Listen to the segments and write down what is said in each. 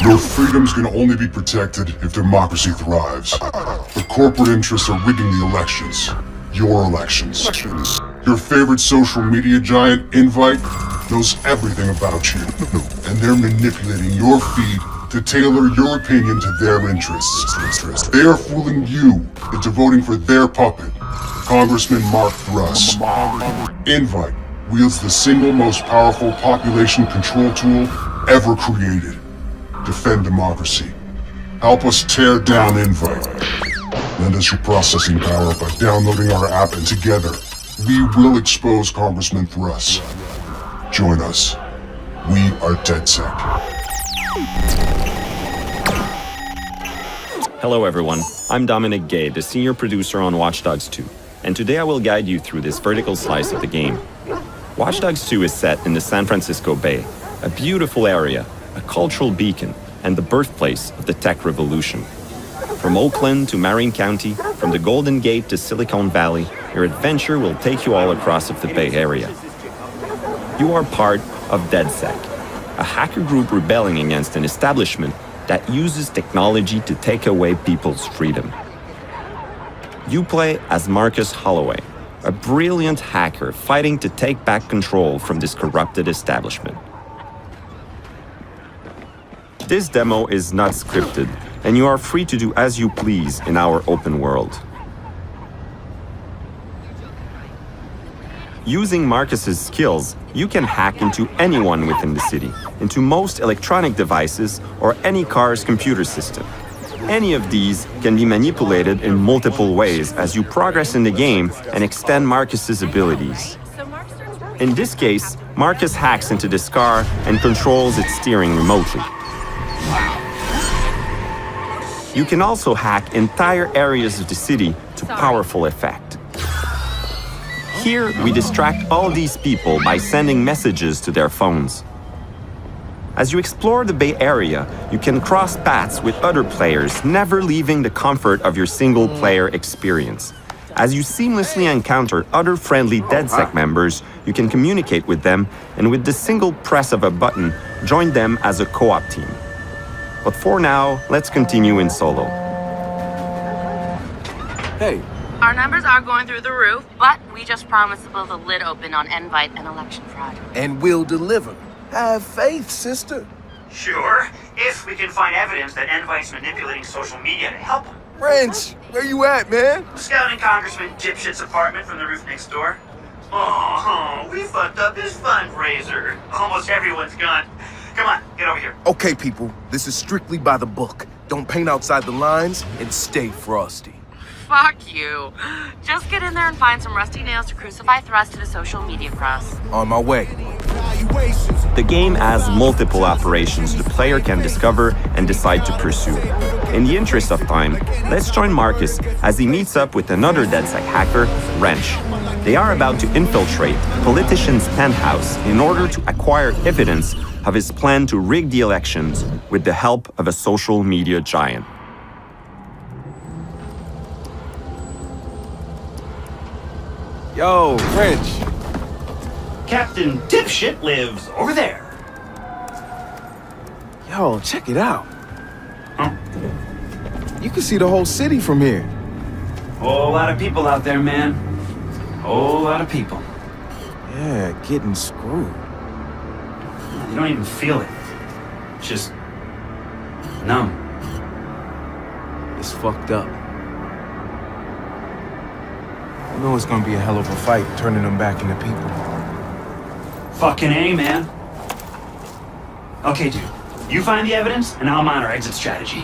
Your freedoms can only be protected if democracy thrives. The corporate interests are rigging the elections. Your elections. Your favorite social media giant, Invite, knows everything about you. And they're manipulating your feed to tailor your opinion to their interests. They are fooling you into voting for their puppet, Congressman Mark Thruss. Invite wields the single most powerful population control tool ever created. Defend democracy. Help us tear down Invite. Lend us your processing power by downloading our app, and together, we will expose Congressman Thruss. Join us. We are DedSec. Hello everyone, I'm Dominic Gay, the senior producer on Watch Dogs 2, and today I will guide you through this vertical slice of the game. Watch Dogs 2 is set in the San Francisco Bay, a beautiful area, a cultural beacon, and the birthplace of the tech revolution. From Oakland to Marin County, from the Golden Gate to Silicon Valley, your adventure will take you all across of the Bay Area. You are part of DedSec, a hacker group rebelling against an establishment that uses technology to take away people's freedom. You play as Marcus Holloway, a brilliant hacker fighting to take back control from this corrupted establishment. This demo is not scripted, and you are free to do as you please in our open world. Using Marcus's skills, you can hack into anyone within the city, into most electronic devices or any car's computer system. Any of these can be manipulated in multiple ways as you progress in the game and extend Marcus's abilities. In this case, Marcus hacks into this car and controls its steering remotely. You can also hack entire areas of the city to powerful effect. Here, we distract all these people by sending messages to their phones. As you explore the Bay Area, you can cross paths with other players, never leaving the comfort of your single-player experience. As you seamlessly encounter other friendly DedSec members, you can communicate with them, and with the single press of a button, join them as a co-op team. But for now, let's continue in solo. Hey. Our numbers are going through the roof, but we just promised to blow the lid open on Invite and election fraud. And we'll deliver. Have faith, sister. Sure, if we can find evidence that Invite's manipulating social media to help him. Wrench, where you at, man? Scouting Congressman Dipshit's apartment from the roof next door. Oh, we fucked up his fundraiser. Almost everyone's gone. Come on, get over here. Okay, people, this is strictly by the book. Don't paint outside the lines and stay frosty. Fuck you. Just get in there and find some rusty nails to crucify Thrust to the social media cross. On my way. The game has multiple operations the player can discover and decide to pursue. In the interest of time, let's join Marcus as he meets up with another DedSec hacker, Wrench. They are about to infiltrate a politician's penthouse in order to acquire evidence of his plan to rig the elections with the help of a social media giant. Yo, Wrench. Captain Dipshit lives over there. Yo, check it out. Huh? You can see the whole city from here. Whole lot of people out there, man. Whole lot of people. Yeah, getting screwed. You don't even feel it. Just numb. It's fucked up. I know it's gonna be a hell of a fight turning them back into people. Fucking A, man. Okay, dude. You find the evidence, and I'll mind our exit strategy.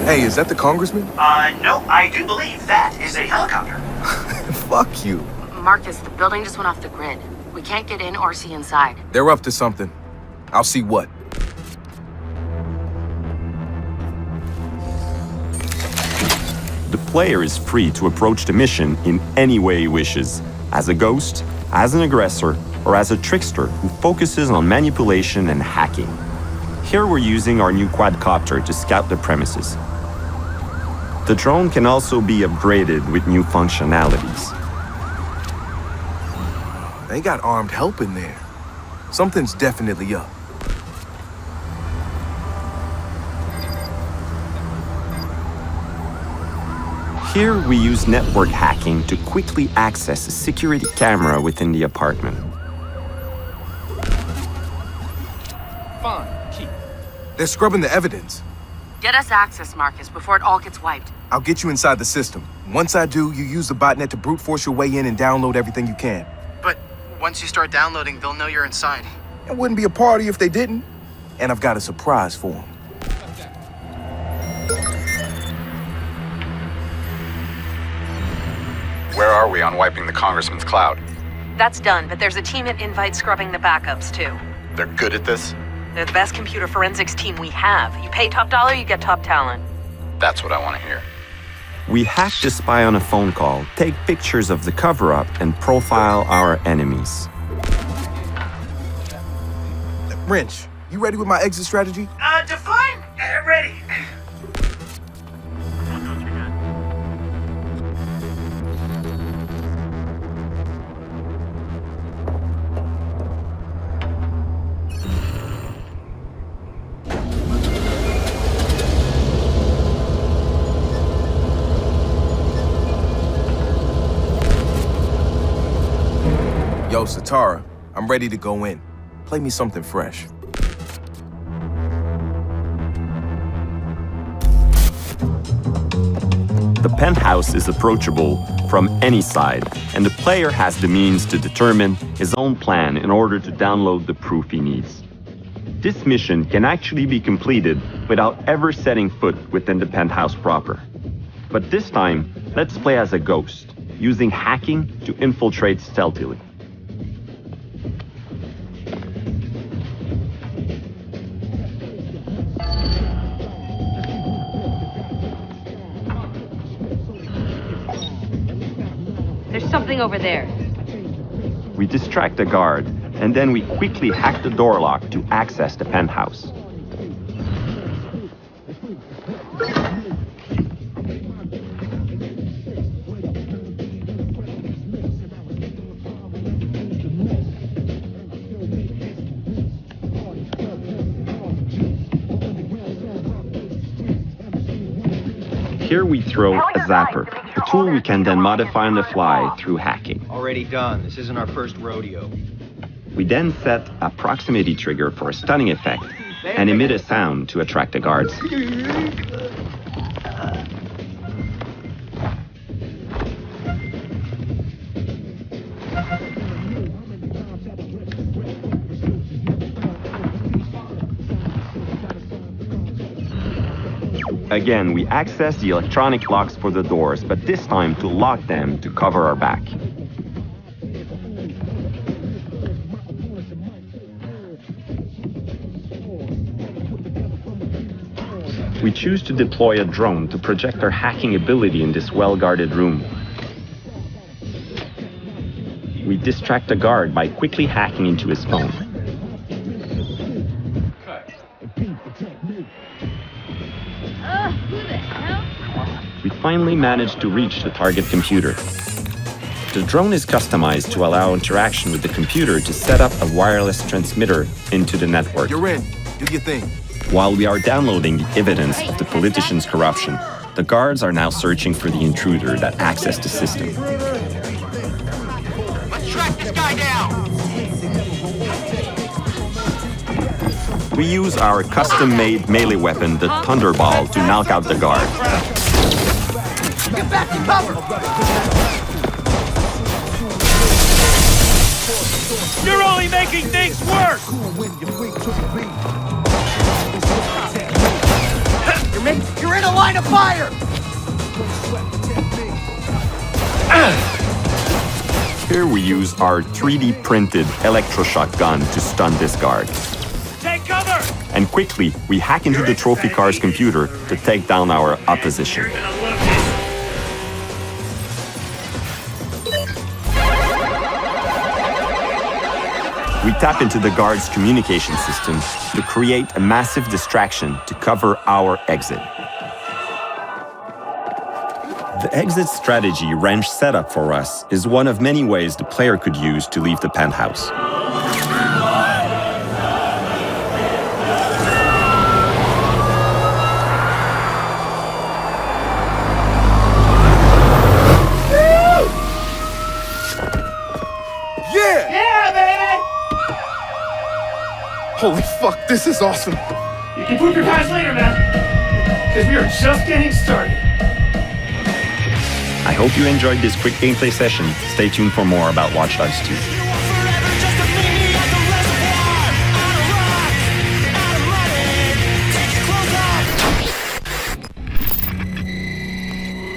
Hey, is that the congressman? No, I do believe that is a helicopter. Fuck you. Marcus, the building just went off the grid. We can't get in or see inside. They're up to something. I'll see what. The player is free to approach the mission in any way he wishes, as a ghost, as an aggressor, or as a trickster who focuses on manipulation and hacking. Here we're using our new quadcopter to scout the premises. The drone can also be upgraded with new functionalities. They got armed help in there. Something's definitely up. Here we use network hacking to quickly access a security camera within the apartment. Fine, keep. They're scrubbing the evidence. Get us access, Marcus, before it all gets wiped. I'll get you inside the system. Once I do, you use the botnet to brute force your way in and download everything you can. But once you start downloading, they'll know you're inside. It wouldn't be a party if they didn't. And I've got a surprise for them. Where are we on wiping the Congressman's cloud? That's done, but there's a team at Invite scrubbing the backups, too. They're good at this? They're the best computer forensics team we have. You pay top dollar, you get top talent. That's what I want to hear. We hack to spy on a phone call, take pictures of the cover-up, and profile our enemies. Wrench, you ready with my exit strategy? Define. Ready. Yo, Satara, I'm ready to go in. Play me something fresh. The penthouse is approachable from any side, and the player has the means to determine his own plan in order to download the proof he needs. This mission can actually be completed without ever setting foot within the penthouse proper. But this time, let's play as a ghost, using hacking to infiltrate stealthily. There's something over there. We distract the guard, and then we quickly hack the door lock to access the penthouse. Here we throw a zapper, a tool we can then modify on the fly through hacking. Already done. This isn't our first rodeo. We then set a proximity trigger for a stunning effect and emit a sound to attract the guards. Again, we access the electronic locks for the doors, but this time to lock them to cover our back. We choose to deploy a drone to project our hacking ability in this well-guarded room. We distract a guard by quickly hacking into his phone. We finally managed to reach the target computer. The drone is customized to allow interaction with the computer to set up a wireless transmitter into the network. You're in. Do your thing. While we are downloading the evidence of the politician's corruption, the guards are now searching for the intruder that accessed the system. Let's track this guy down! We use our custom-made melee weapon, the Thunderball, to knock out the guard. Get back to cover! You're only making things worse. You're in a line of fire! Here we use our 3D printed electroshock gun to stun this guard. Take cover. And quickly, we hack into the trophy car's computer to take down our opposition. You're gonna look it. We tap into the guard's communication system to create a massive distraction to cover our exit. The exit strategy Wrench set up for us is one of many ways the player could use to leave the penthouse. Holy fuck, this is awesome. You can poop your pants later, man. Because we are just getting started. I hope you enjoyed this quick gameplay session. Stay tuned for more about Watch Dogs 2.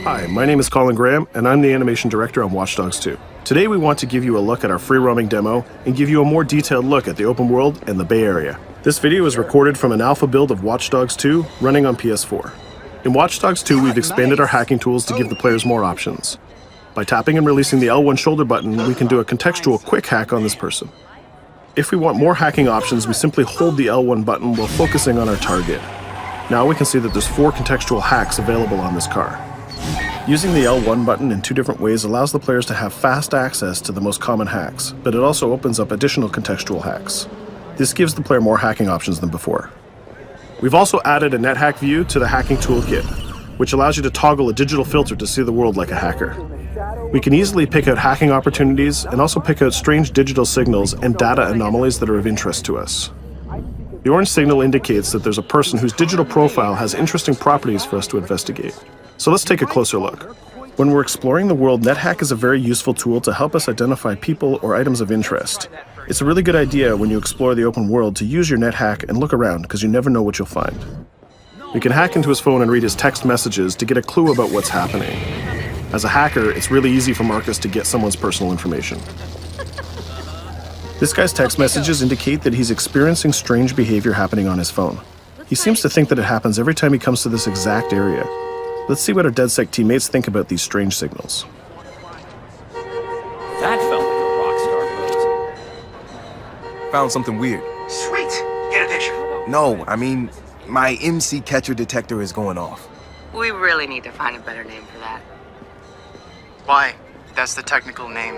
Hi, my name is Colin Graham, and I'm the animation director on Watch Dogs 2. Today we want to give you a look at our free roaming demo and give you a more detailed look at the open world and the Bay Area. This video is recorded from an alpha build of Watch Dogs 2 running on PS4. In Watch Dogs 2, we've expanded our hacking tools to give the players more options. By tapping and releasing the L1 shoulder button, we can do a contextual quick hack on this person. If we want more hacking options, we simply hold the L1 button while focusing on our target. Now we can see that there's 4 contextual hacks available on this car. Using the L1 button in 2 different ways allows the players to have fast access to the most common hacks, but it also opens up additional contextual hacks. This gives the player more hacking options than before. We've also added a NetHack view to the hacking toolkit, which allows you to toggle a digital filter to see the world like a hacker. We can easily pick out hacking opportunities and also pick out strange digital signals and data anomalies that are of interest to us. The orange signal indicates that there's a person whose digital profile has interesting properties for us to investigate. So let's take a closer look. When we're exploring the world, NetHack is a very useful tool to help us identify people or items of interest. It's a really good idea when you explore the open world to use your NetHack and look around, because you never know what you'll find. We can hack into his phone and read his text messages to get a clue about what's happening. As a hacker, it's really easy for Marcus to get someone's personal information. This guy's text messages indicate that he's experiencing strange behavior happening on his phone. He seems to think that it happens every time he comes to this exact area. Let's see what our DedSec teammates think about these strange signals. That felt like a rock star pose. Found something weird. Sweet. Get a picture. No, I mean, my MC catcher detector is going off. We really need to find a better name for that. Why? That's the technical name.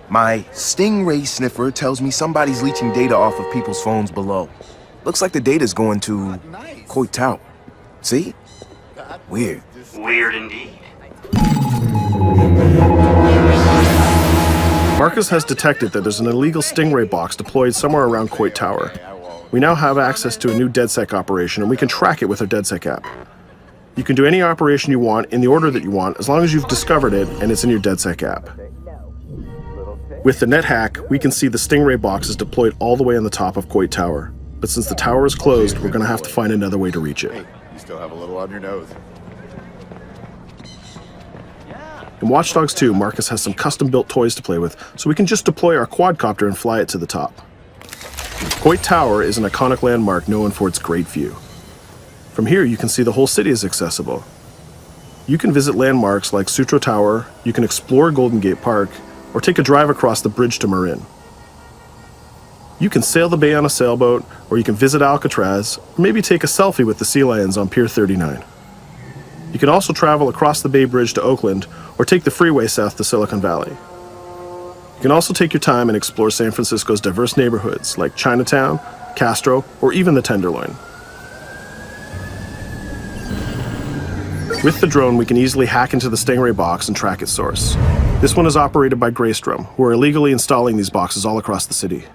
My Stingray sniffer tells me somebody's leeching data off of people's phones below. Looks like the data's going to Coit Tower. See? Weird. Weird indeed. Marcus has detected that there's an illegal Stingray box deployed somewhere around Coit Tower. We now have access to a new DedSec operation, and we can track it with our DedSec app. You can do any operation you want in the order that you want, as long as you've discovered it and it's in your DedSec app. With the NetHack, we can see the Stingray box is deployed all the way on the top of Coit Tower. But since the tower is closed, we're going to have to find another way to reach it. You still have a little on your nose. In Watch Dogs 2, Marcus has some custom-built toys to play with, so we can just deploy our quadcopter and fly it to the top. Coit Tower is an iconic landmark known for its great view. From here, you can see the whole city is accessible. You can visit landmarks like Sutro Tower, you can explore Golden Gate Park, or take a drive across the bridge to Marin. You can sail the bay on a sailboat, or you can visit Alcatraz, or maybe take a selfie with the sea lions on Pier 39. You can also travel across the Bay Bridge to Oakland, or take the freeway south to Silicon Valley. You can also take your time and explore San Francisco's diverse neighborhoods like Chinatown, Castro, or even the Tenderloin. With the drone, we can easily hack into the Stingray box and track its source. This one is operated by Greystrom, who are illegally installing these boxes all across the city.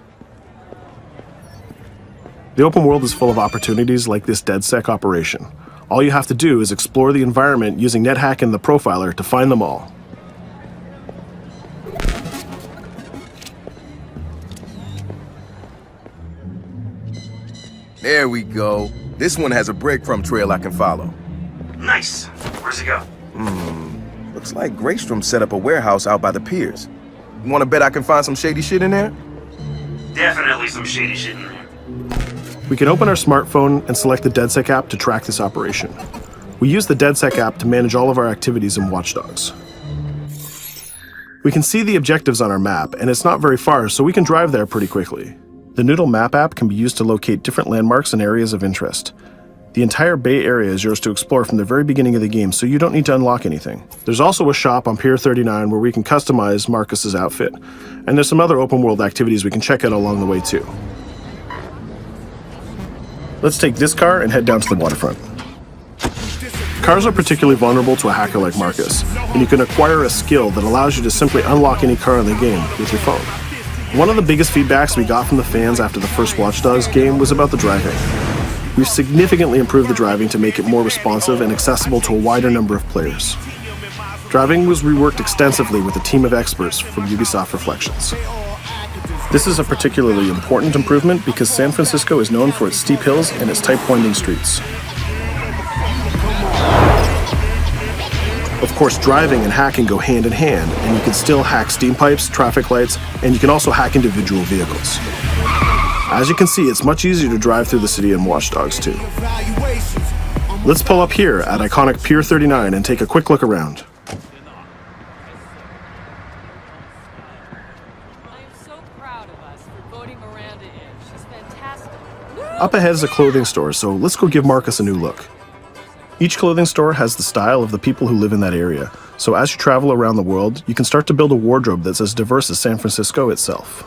The open world is full of opportunities like this DedSec operation. All you have to do is explore the environment using NetHack and the Profiler to find them all. There we go. This one has a breadcrumb trail I can follow. Nice. Where's it go? Looks like Greystrom set up a warehouse out by the piers. You wanna bet I can find some shady shit in there? Definitely some shady shit in there. We can open our smartphone and select the DedSec app to track this operation. We use the DedSec app to manage all of our activities in Watch Dogs. We can see the objectives on our map, and it's not very far, so we can drive there pretty quickly. The Noodle Map app can be used to locate different landmarks and areas of interest. The entire Bay Area is yours to explore from the very beginning of the game, so you don't need to unlock anything. There's also a shop on Pier 39 where we can customize Marcus's outfit, and there's some other open world activities we can check out along the way too. Let's take this car and head down to the waterfront. Cars are particularly vulnerable to a hacker like Marcus, and you can acquire a skill that allows you to simply unlock any car in the game with your phone. One of the biggest feedbacks we got from the fans after the first Watch Dogs game was about the driving. We've significantly improved the driving to make it more responsive and accessible to a wider number of players. Driving was reworked extensively with a team of experts from Ubisoft Reflections. This is a particularly important improvement because San Francisco is known for its steep hills and its tight winding streets. Of course, driving and hacking go hand in hand, and you can still hack steam pipes, traffic lights, and you can also hack individual vehicles. As you can see, it's much easier to drive through the city in Watch Dogs 2. Let's pull up here at iconic Pier 39 and take a quick look around. Up ahead is a clothing store, so let's go give Marcus a new look. Each clothing store has the style of the people who live in that area, so as you travel around the world, you can start to build a wardrobe that's as diverse as San Francisco itself.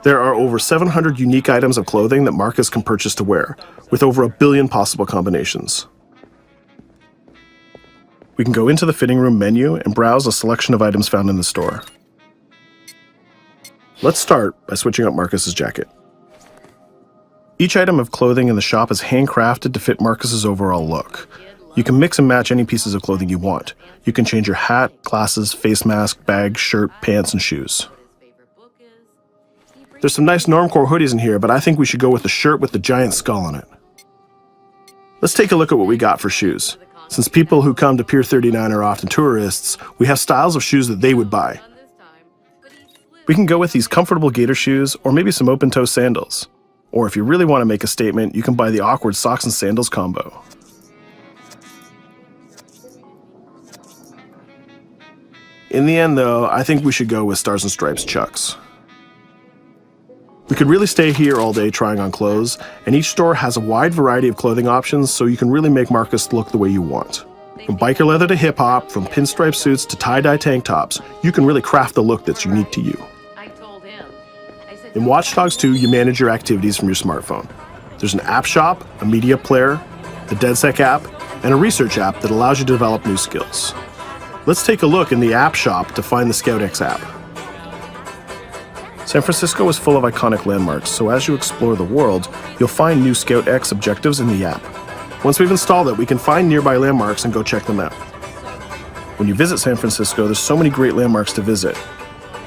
There are over 700 unique items of clothing that Marcus can purchase to wear, with over 1 billion possible combinations. We can go into the fitting room menu and browse a selection of items found in the store. Let's start by switching up Marcus's jacket. Each item of clothing in the shop is handcrafted to fit Marcus's overall look. You can mix and match any pieces of clothing you want. You can change your hat, glasses, face mask, bag, shirt, pants, and shoes. There's some nice normcore hoodies in here, but I think we should go with the shirt with the giant skull on it. Let's take a look at what we got for shoes. Since people who come to Pier 39 are often tourists, we have styles of shoes that they would buy. We can go with these comfortable gator shoes, or maybe some open-toe sandals. Or if you really want to make a statement, you can buy the awkward socks and sandals combo. In the end though, I think we should go with Stars and Stripes Chucks. We could really stay here all day trying on clothes, and each store has a wide variety of clothing options so you can really make Marcus look the way you want. From biker leather to hip-hop, from pinstripe suits to tie-dye tank tops, you can really craft the look that's unique to you. In Watch Dogs 2, you manage your activities from your smartphone. There's an app shop, a media player, the DedSec app, and a research app that allows you to develop new skills. Let's take a look in the app shop to find the ScoutX app. San Francisco is full of iconic landmarks, so as you explore the world, you'll find new ScoutX objectives in the app. Once we've installed it, we can find nearby landmarks and go check them out. When you visit San Francisco, there's so many great landmarks to visit.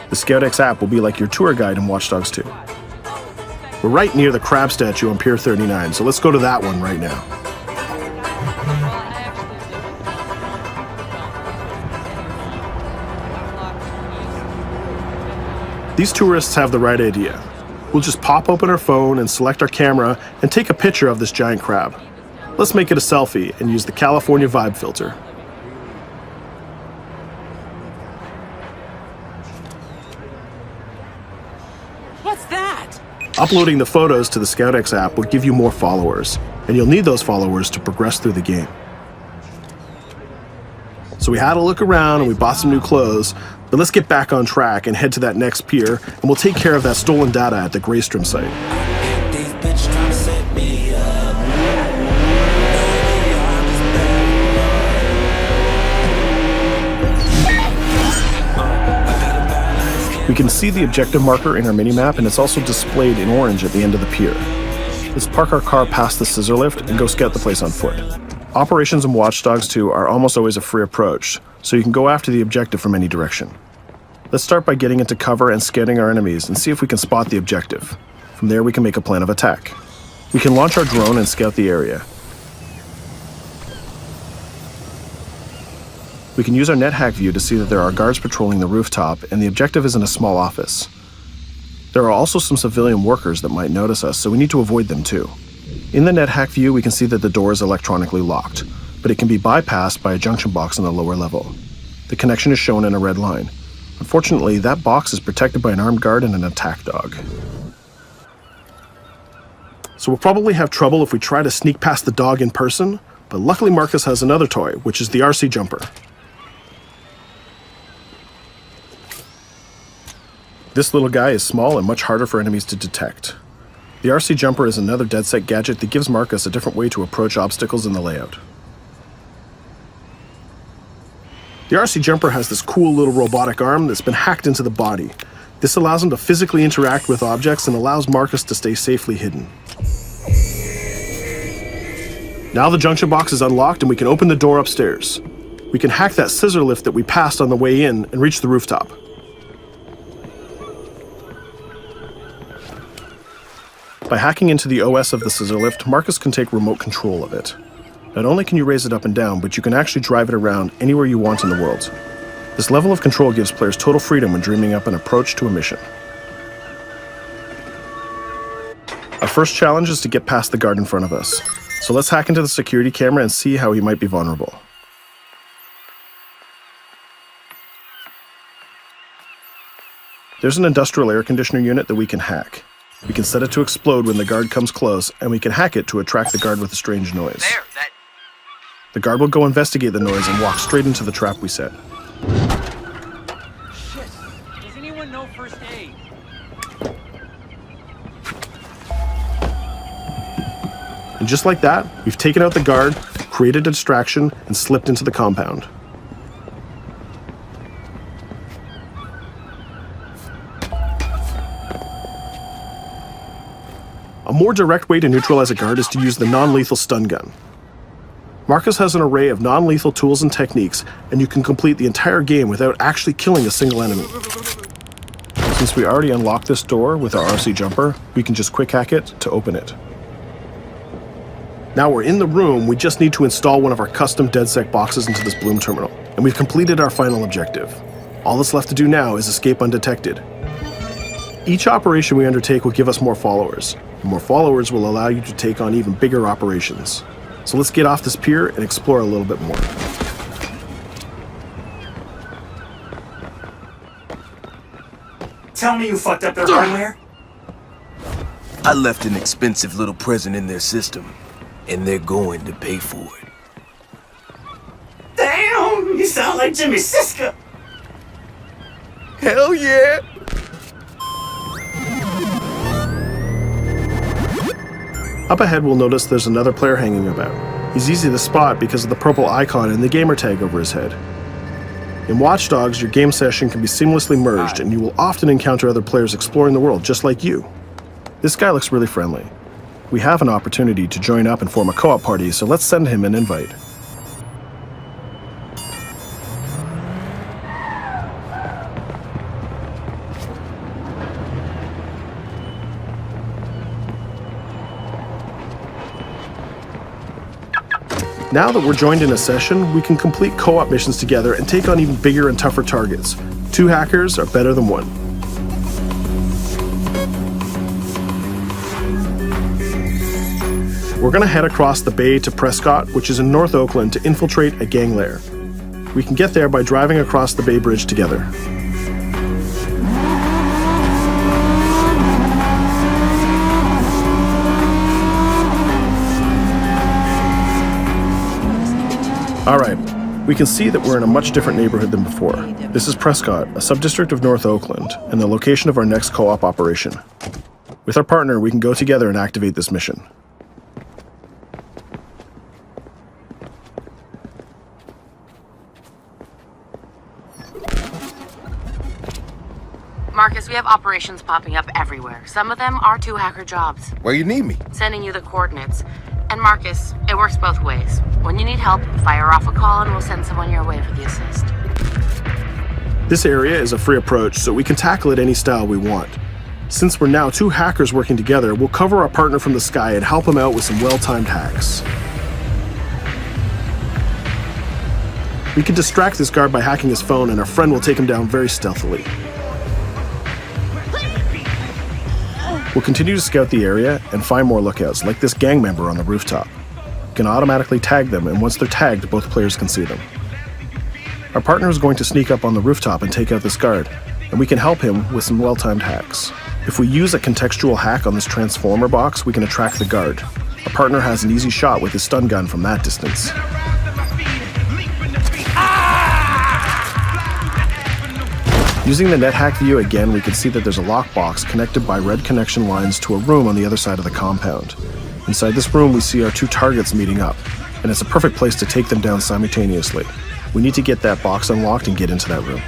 The ScoutX app will be like your tour guide in Watch Dogs 2. We're right near the crab statue on Pier 39, so let's go to that one right now. These tourists have the right idea. We'll just pop open our phone and select our camera and take a picture of this giant crab. Let's make it a selfie and use the California Vibe filter. What's that? Uploading the photos to the ScoutX app will give you more followers, and you'll need those followers to progress through the game. So we had a look around and we bought some new clothes, but let's get back on track and head to that next pier, and we'll take care of that stolen data at the Greystrom site. We can see the objective marker in our minimap, and it's also displayed in orange at the end of the pier. Let's park our car past the scissor lift and go scout the place on foot. Operations in Watch Dogs 2 are almost always a free approach, so you can go after the objective from any direction. Let's start by getting into cover and scanning our enemies and see if we can spot the objective. From there we can make a plan of attack. We can launch our drone and scout the area. We can use our NetHack view to see that there are guards patrolling the rooftop, and the objective is in a small office. There are also some civilian workers that might notice us, so we need to avoid them too. In the NetHack view, we can see that the door is electronically locked, but it can be bypassed by a junction box on the lower level. The connection is shown in a red line. Unfortunately, that box is protected by an armed guard and an attack dog. So we'll probably have trouble if we try to sneak past the dog in person, but luckily Marcus has another toy, which is the RC jumper. This little guy is small and much harder for enemies to detect. The RC jumper is another DedSec gadget that gives Marcus a different way to approach obstacles in the layout. The RC jumper has this cool little robotic arm that's been hacked into the body. This allows him to physically interact with objects and allows Marcus to stay safely hidden. Now the junction box is unlocked and we can open the door upstairs. We can hack that scissor lift that we passed on the way in and reach the rooftop. By hacking into the OS of the scissor lift, Marcus can take remote control of it. Not only can you raise it up and down, but you can actually drive it around anywhere you want in the world. This level of control gives players total freedom when dreaming up an approach to a mission. Our first challenge is to get past the guard in front of us. So let's hack into the security camera and see how he might be vulnerable. There's an industrial air conditioner unit that we can hack. We can set it to explode when the guard comes close, and we can hack it to attract the guard with a strange noise. The guard will go investigate the noise and walk straight into the trap we set. Shit. Does anyone know first aid? And just like that, we've taken out the guard, created a distraction, and slipped into the compound. A more direct way to neutralize a guard is to use the non-lethal stun gun. Marcus has an array of non-lethal tools and techniques, and you can complete the entire game without actually killing a single enemy. Since we already unlocked this door with our RC jumper, we can just quick hack it to open it. Now we're in the room, we just need to install one of our custom DedSec boxes into this Bloom terminal, and we've completed our final objective. All that's left to do now is escape undetected. Each operation we undertake will give us more followers. And more followers will allow you to take on even bigger operations. So let's get off this pier and explore a little bit more. Tell me you fucked up their hardware? I left an expensive little present in their system, and they're going to pay for it. Damn, you sound like Jimmy Siska. Hell yeah! Up ahead, we'll notice there's another player hanging about. He's easy to spot because of the purple icon and the gamer tag over his head. In Watch Dogs, your game session can be seamlessly merged, and you will often encounter other players exploring the world just like you. This guy looks really friendly. We have an opportunity to join up and form a co-op party, so let's send him an invite. Now that we're joined in a session, we can complete co-op missions together and take on even bigger and tougher targets. 2 hackers are better than 1. We're gonna head across the bay to Prescott, which is in North Oakland, to infiltrate a gang lair. We can get there by driving across the Bay Bridge together. Alright, we can see that we're in a much different neighborhood than before. This is Prescott, a sub-district of North Oakland, and the location of our next co-op operation. With our partner, we can go together and activate this mission. Marcus, we have operations popping up everywhere. Some of them are 2 hacker jobs. Where you need me? Sending you the coordinates. And Marcus, it works both ways. When you need help, fire off a call and we'll send someone your way for the assist. This area is a free approach, so we can tackle it any style we want. Since we're now 2 hackers working together, we'll cover our partner from the sky and help him out with some well-timed hacks. We can distract this guard by hacking his phone, and our friend will take him down very stealthily. We'll continue to scout the area and find more lookouts, like this gang member on the rooftop. We can automatically tag them, and once they're tagged, both players can see them. Our partner is going to sneak up on the rooftop and take out this guard, and we can help him with some well-timed hacks. If we use a contextual hack on this transformer box, we can attract the guard. Our partner has an easy shot with his stun gun from that distance. Using the net hack view again, we can see that there's a lockbox connected by red connection lines to a room on the other side of the compound. Inside this room, we see our two targets meeting up, and it's a perfect place to take them down simultaneously. We need to get that box unlocked and get into that room.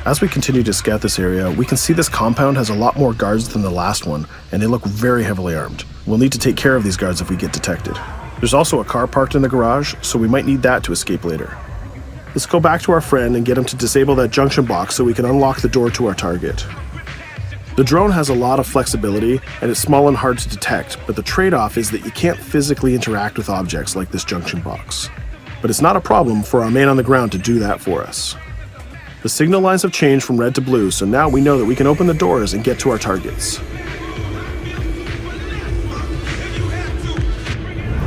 As we continue to scout this area, we can see this compound has a lot more guards than the last one, and they look very heavily armed. We'll need to take care of these guards if we get detected. There's also a car parked in the garage, so we might need that to escape later. Let's go back to our friend and get him to disable that junction box so we can unlock the door to our target. The drone has a lot of flexibility, and it's small and hard to detect, but the trade-off is that you can't physically interact with objects like this junction box. But it's not a problem for our man on the ground to do that for us. The signal lines have changed from red to blue, so now we know that we can open the doors and get to our targets.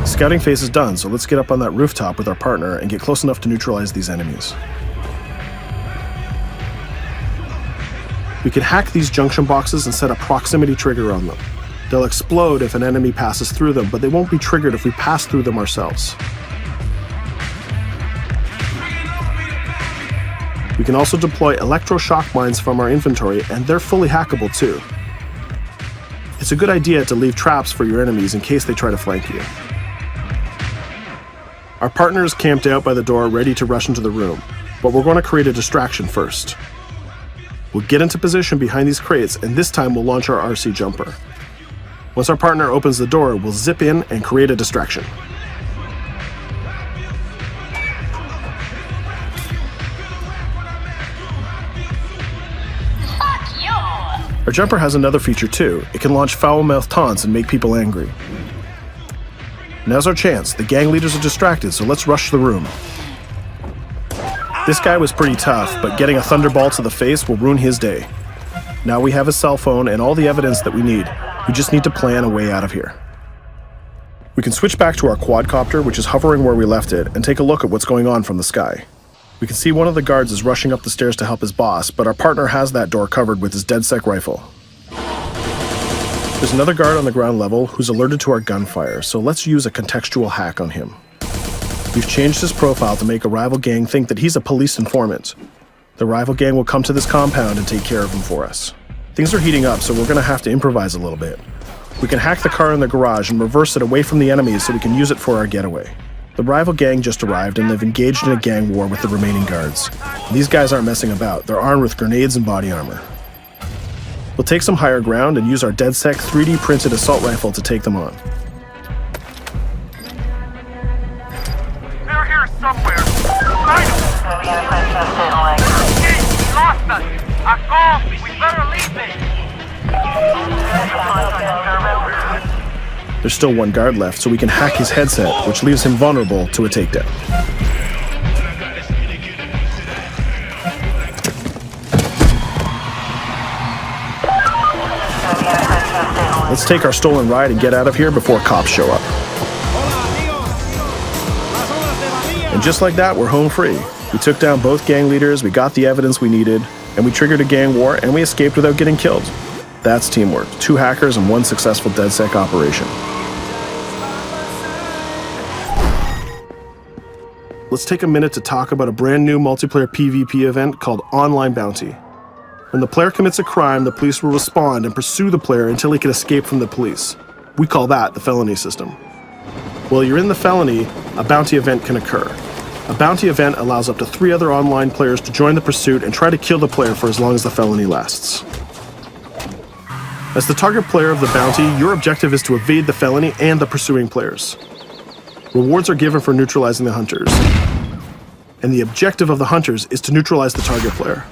Scouting phase is done, so let's get up on that rooftop with our partner and get close enough to neutralize these enemies. We can hack these junction boxes and set a proximity trigger on them. They'll explode if an enemy passes through them, but they won't be triggered if we pass through them ourselves. We can also deploy electroshock mines from our inventory, and they're fully hackable too. It's a good idea to leave traps for your enemies in case they try to flank you. Our partner is camped out by the door ready to rush into the room, but we're going to create a distraction first. We'll get into position behind these crates, and this time we'll launch our RC jumper. Once our partner opens the door, we'll zip in and create a distraction. Our jumper has another feature too. It can launch foul-mouthed taunts and make people angry. Now's our chance. The gang leaders are distracted, so let's rush the room. This guy was pretty tough, but getting a thunderball to the face will ruin his day. Now we have his cell phone and all the evidence that we need. We just need to plan a way out of here. We can switch back to our quadcopter, which is hovering where we left it, and take a look at what's going on from the sky. We can see one of the guards is rushing up the stairs to help his boss, but our partner has that door covered with his DedSec rifle. There's another guard on the ground level who's alerted to our gunfire, so let's use a contextual hack on him. We've changed his profile to make a rival gang think that he's a police informant. The rival gang will come to this compound and take care of him for us. Things are heating up, so we're going to have to improvise a little bit. We can hack the car in the garage and reverse it away from the enemies so we can use it for our getaway. The rival gang just arrived and they've engaged in a gang war with the remaining guards. These guys aren't messing about, they're armed with grenades and body armor. We'll take some higher ground and use our DedSec 3D printed assault rifle to take them on. They're here somewhere. Find them. Hey, we lost us. A call. We better leave it. There's still one guard left, so we can hack his headset, which leaves him vulnerable to a takedown. Let's take our stolen ride and get out of here before cops show up. And just like that, we're home free. We took down both gang leaders, we got the evidence we needed, and we triggered a gang war, and we escaped without getting killed. That's teamwork. 2 hackers and 1 successful DedSec operation. Let's take a minute to talk about a brand new multiplayer PvP event called Online Bounty. When the player commits a crime, the police will respond and pursue the player until he can escape from the police. We call that the felony system. While you're in the felony, a bounty event can occur. A bounty event allows up to 3 other online players to join the pursuit and try to kill the player for as long as the felony lasts. As the target player of the bounty, your objective is to evade the felony and the pursuing players. Rewards are given for neutralizing the hunters. And the objective of the hunters is to neutralize the target player.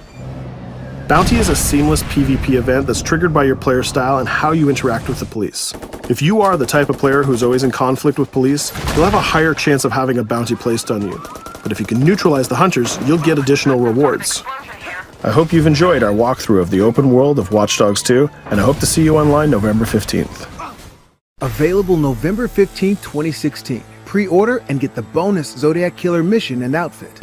Bounty is a seamless PvP event that's triggered by your player style and how you interact with the police. If you are the type of player who's always in conflict with police, you'll have a higher chance of having a bounty placed on you. But if you can neutralize the hunters, you'll get additional rewards. I hope you've enjoyed our walkthrough of the open world of Watch Dogs 2, and I hope to see you online November 15th. Available November 15, 2016. Pre-order and get the bonus Zodiac Killer mission and outfit.